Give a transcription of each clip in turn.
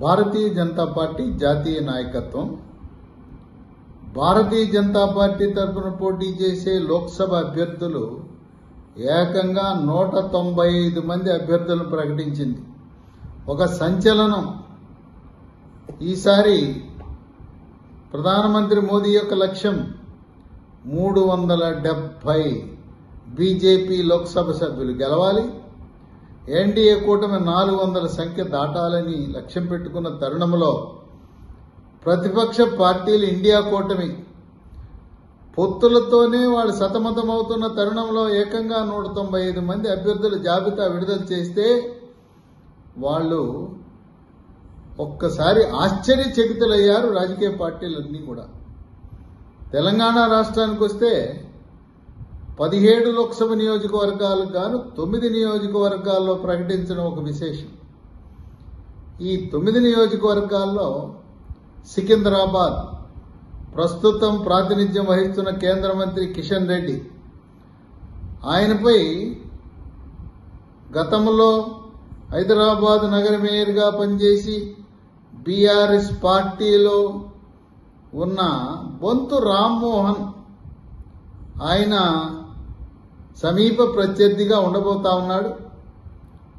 Bharatiya Janata party జాతీయ నాయకత్వం Bharatiya Janata party తరఫున పోటీ చేసే లోక్సభ అభ్యర్థులు ఏకంగా 195 మంది అభ్యర్థులను ప్రకటించింది. ఒక సంచలనం. ఈసారి ప్రధానమంత్రి మోదీ యొక్క లక్ష్యం 370 బీజేపీ లోక్సభ సభ్యులు గెలవాలి. ఎన్డీఏ కూటమి 400 సంఖ్య దాటాలని లక్ష్యం పెట్టుకున్న తరుణంలో ప్రతిపక్ష పార్టీలు ఇండియా కూటమి పొత్తులతోనే వాళ్ళు సతమతమవుతున్న తరుణంలో ఏకంగా 195 మంది అభ్యర్థుల జాబితా విడుదల చేస్తే వాళ్ళు ఒక్కసారి ఆశ్చర్యచకితులయ్యారు రాజకీయ పార్టీలన్నీ కూడా. తెలంగాణ రాష్ట్రానికి వస్తే 17 లోక్సభ నియోజకవర్గాలకు గాను 9 నియోజకవర్గాల్లో ప్రకటించడం ఒక విశేషం. ఈ 9 నియోజకవర్గాల్లో సికింద్రాబాద్ ప్రస్తుతం ప్రాతినిధ్యం వహిస్తున్న కేంద్ర మంత్రి కిషన్ రెడ్డి, ఆయనపై గతంలో హైదరాబాద్ నగర మేయర్గా పనిచేసి బీఆర్ఎస్ పార్టీలో ఉన్న బొంతు రామ్మోహన్ ఆయన సమీప ప్రత్యర్థిగా ఉండబోతా ఉన్నాడు.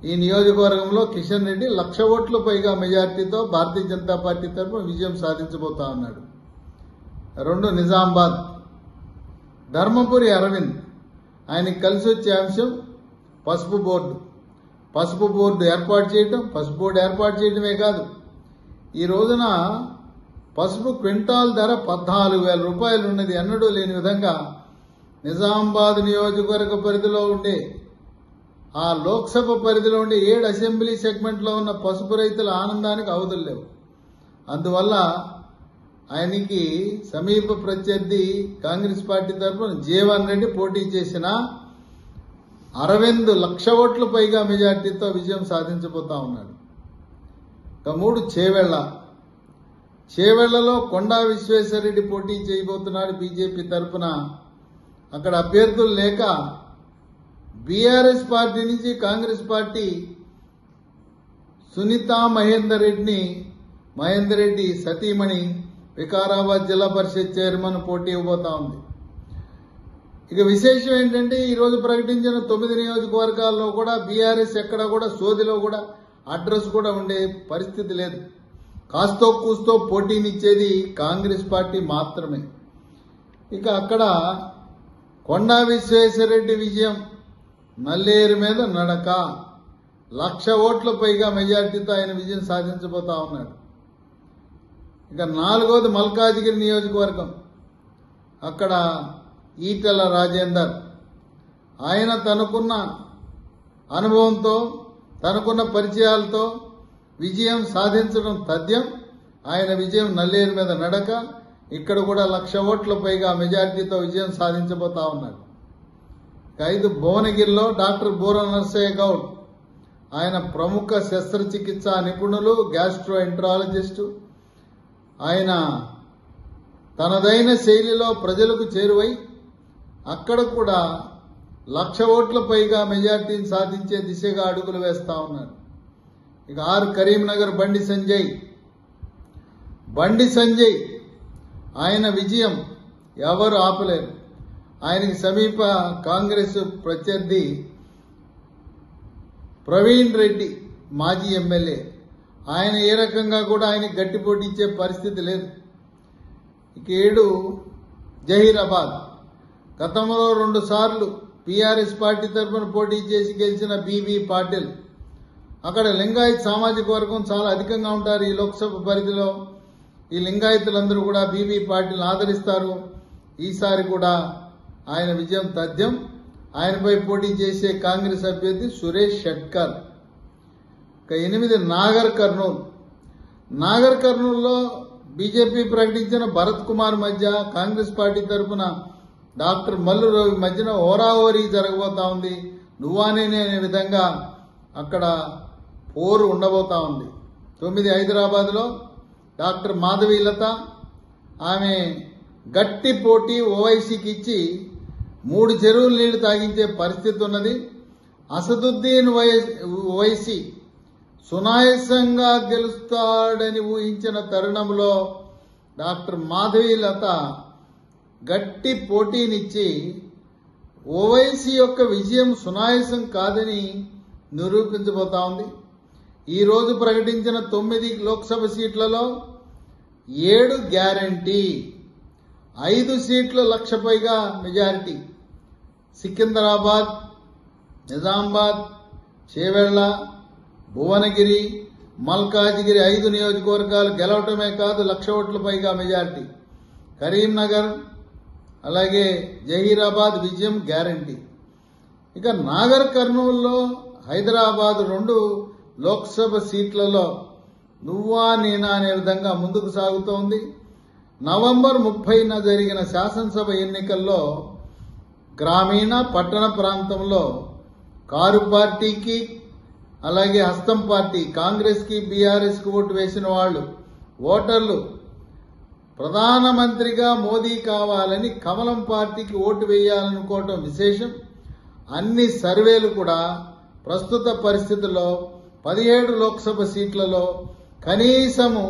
ఈ నియోజకవర్గంలో కిషన్ రెడ్డి 1,00,000 ఓట్ల పైగా మెజార్టీతో భారతీయ జనతా పార్టీ తరఫున విజయం సాధించబోతా ఉన్నాడు. 2 నిజామాబాద్ ధర్మపురి అరవింద్, ఆయనకి కలిసి వచ్చే అంశం పసుపు బోర్డు. పసుపు బోర్డు ఏర్పాటు చేయటం, పసుపు బోర్డు ఏర్పాటు చేయడమే కాదు, ఈ రోజున పసుపు క్వింటాల్ ధర 14,000 రూపాయలు ఉన్నది. ఎన్నడూ లేని విధంగా నిజామాబాద్ నియోజకవర్గ పరిధిలో ఉండే ఆ లోక్సభ పరిధిలో ఉండే 7 అసెంబ్లీ సెగ్మెంట్లో ఉన్న పసుపు రైతుల ఆనందానికి అవధులు లేవు. అందువల్ల ఆయనకి సమీప ప్రత్యర్థి కాంగ్రెస్ పార్టీ తరఫున జీవన్ రెడ్డి పోటీ చేసిన అరవింద్ 1,00,000 ఓట్ల పైగా మెజార్టీతో విజయం సాధించబోతా ఉన్నాడు. ఇక 3 చేవెళ్ల. చేవెళ్లలో కొండా విశ్వేశ్వరరెడ్డి పోటీ చేయబోతున్నాడు బీజేపీ తరఫున. అక్కడ అభ్యర్థులు లేక బీఆర్ఎస్ పార్టీ నుంచి కాంగ్రెస్ పార్టీ సునీతా మహేందర్ రెడ్డి సతీమణి వికారాబాద్ జిల్లా పరిషత్ చైర్మన్ పోటీ ఇవ్వబోతా ఉంది. ఇక విశేషం ఏంటంటే ఈరోజు ప్రకటించిన 9 నియోజకవర్గాల్లో కూడా బీఆర్ఎస్ ఎక్కడ కూడా సోదిలో కూడా అడ్రస్ కూడా ఉండే పరిస్థితి లేదు. కాస్తో కూస్తో పోటీనిచ్చేది కాంగ్రెస్ పార్టీ మాత్రమే. ఇక అక్కడ కొండా విశ్వేశ్వరరెడ్డి విజయం నల్లేరు మీద నడక. 1,00,000 ఓట్ల పైగా మెజార్టీతో ఆయన విజయం సాధించబోతా ఉన్నాడు. ఇక 4వది మల్కాజిగిరి నియోజకవర్గం. అక్కడ ఈటెల రాజేందర్, ఆయన తనకున్న అనుభవంతో తనకున్న పరిచయాలతో విజయం సాధించడం తథ్యం. ఆయన విజయం నల్లేరు మీద నడక. ఇక్కడ కూడా 1,00,000 ఓట్ల పైగా మెజార్టీతో విజయం సాధించబోతా ఉన్నాడు. 5 భువనగిరిలో డాక్టర్ బూర నర్సయ్య గౌడ్, ఆయన ప్రముఖ శస్త్రచికిత్సా నిపుణులు, గ్యాస్ట్రో ఎంట్రాలజిస్టు. ఆయన తనదైన శైలిలో ప్రజలకు చేరువై అక్కడ కూడా 1,00,000 ఓట్ల పైగా మెజార్టీని సాధించే దిశగా అడుగులు వేస్తా ఉన్నారు. ఇక 6 కరీంనగర్ బండి సంజయ్ ఆయన విజయం ఎవరు ఆపలేరు. ఆయనకి సమీప కాంగ్రెస్ ప్రత్యర్థి ప్రవీణ్ రెడ్డి మాజీ ఎమ్మెల్యే, ఆయన ఏ రకంగా కూడా ఆయనకి గట్టి పోటీ ఇచ్చే పరిస్థితి లేదు. ఇక 7 జహీరాబాద్, గతంలో 2 సార్లు బీఆర్ఎస్ పార్టీ తరఫున పోటీ చేసి గెలిచిన బీబీ పాటిల్. అక్కడ లింగాయత్ సామాజిక వర్గం చాలా అధికంగా ఉంటారు ఈ లోక్సభ పరిధిలో. ఈ లింగాయతులందరూ కూడా బీబీ పాటిల్ని ఆదరిస్తారు. ఈసారి కూడా ఆయన విజయం తథ్యం. ఆయనపై పోటీ చేసే కాంగ్రెస్ అభ్యర్థి సురేష్ షట్కర్. ఇక 8 నాగర్ కర్నూల్లో బీజేపీ ప్రకటించిన భరత్ కుమార్ మధ్య కాంగ్రెస్ పార్టీ తరఫున డాక్టర్ మల్లు రవి మధ్యన హోరాహోరీ జరగబోతా ఉంది. నువ్వానేనే అనే విధంగా అక్కడ పోరు ఉండబోతా ఉంది. 9 హైదరాబాద్లో డాక్టర్ మాధవీలత, ఆమె గట్టి పోటీ ఓవైసీకి ఇచ్చి 3 చెరువులు నీళ్లు తాగించే పరిస్థితి ఉన్నది. అసదుద్దీన్ ఓవైసీ సునాయాసంగా గెలుస్తాడని ఊహించిన తరుణంలో డాక్టర్ మాధవీలత గట్టి పోటీనిచ్చి ఓవైసీ యొక్క విజయం సునాయాసం కాదని నిరూపించబోతా ఉంది. ఈరోజు ప్రకటించిన 9 లోక్సభ సీట్లలో 7 గ్యారంటీ, 5 సీట్లు 1,00,000 పైగా మెజారిటీ. సికింద్రాబాద్, నిజామాబాద్, చేవెళ్ల, భువనగిరి, మల్కాజిగిరి 5 నియోజకవర్గాలు గెలవటమే కాదు 1,00,000 ఓట్ల పైగా మెజారిటీ. కరీంనగర్ అలాగే జహీరాబాద్ విజయం గ్యారంటీ. ఇక నాగర్ కర్నూలులో, హైదరాబాద్ 2 లోక్సభ సీట్లలో నువ్వా నేనా అనే విధంగా ముందుకు సాగుతోంది. నవంబర్ 30న జరిగిన శాసనసభ ఎన్నికల్లో గ్రామీణ పట్టణ ప్రాంతంలో కారు పార్టీకి అలాగే హస్తం పార్టీ కాంగ్రెస్కి బీఆర్ఎస్కి ఓటు వేసిన వాళ్ళు ఓటర్లు ప్రధానమంత్రిగా మోదీ కావాలని కమలం పార్టీకి ఓటు వేయాలనుకోవటం విశేషం. అన్ని సర్వేలు కూడా ప్రస్తుత పరిస్థితుల్లో 17 లోక్సభ సీట్లలో కనీసము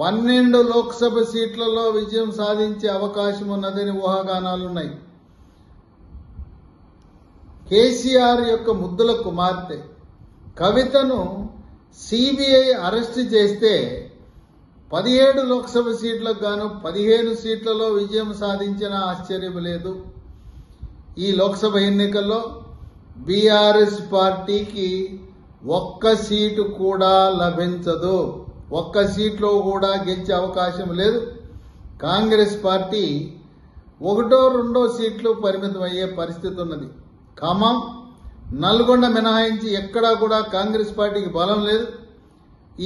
12 లోక్సభ సీట్లలో విజయం సాధించే అవకాశం ఉన్నదని ఊహాగానాలున్నాయి. కేసీఆర్ యొక్క ముద్దుల కుమార్తె కవితను సిబిఐ అరెస్టు చేస్తే 17 లోక్సభ సీట్లకు గాను 15 సీట్లలో విజయం సాధించిన ఆశ్చర్యం లేదు. ఈ లోక్సభ ఎన్నికల్లో బీఆర్ఎస్ పార్టీకి 1 సీటు కూడా లభించదు. 1 సీట్లో కూడా గెలిచే అవకాశం లేదు. కాంగ్రెస్ పార్టీ 1-2 సీట్లు పరిమితమయ్యే పరిస్థితి ఉన్నది. ఖమ్మం, నల్గొండ మినహాయించి ఎక్కడా కూడా కాంగ్రెస్ పార్టీకి బలం లేదు.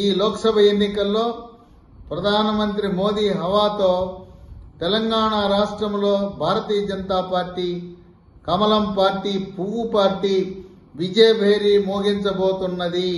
ఈ లోక్సభ ఎన్నికల్లో ప్రధానమంత్రి మోదీ హవాతో తెలంగాణ రాష్ట్రంలో భారతీయ జనతా పార్టీ, కమలం పార్టీ, పువ్వు పార్టీ విజయభేరి మోగించబోతున్నది.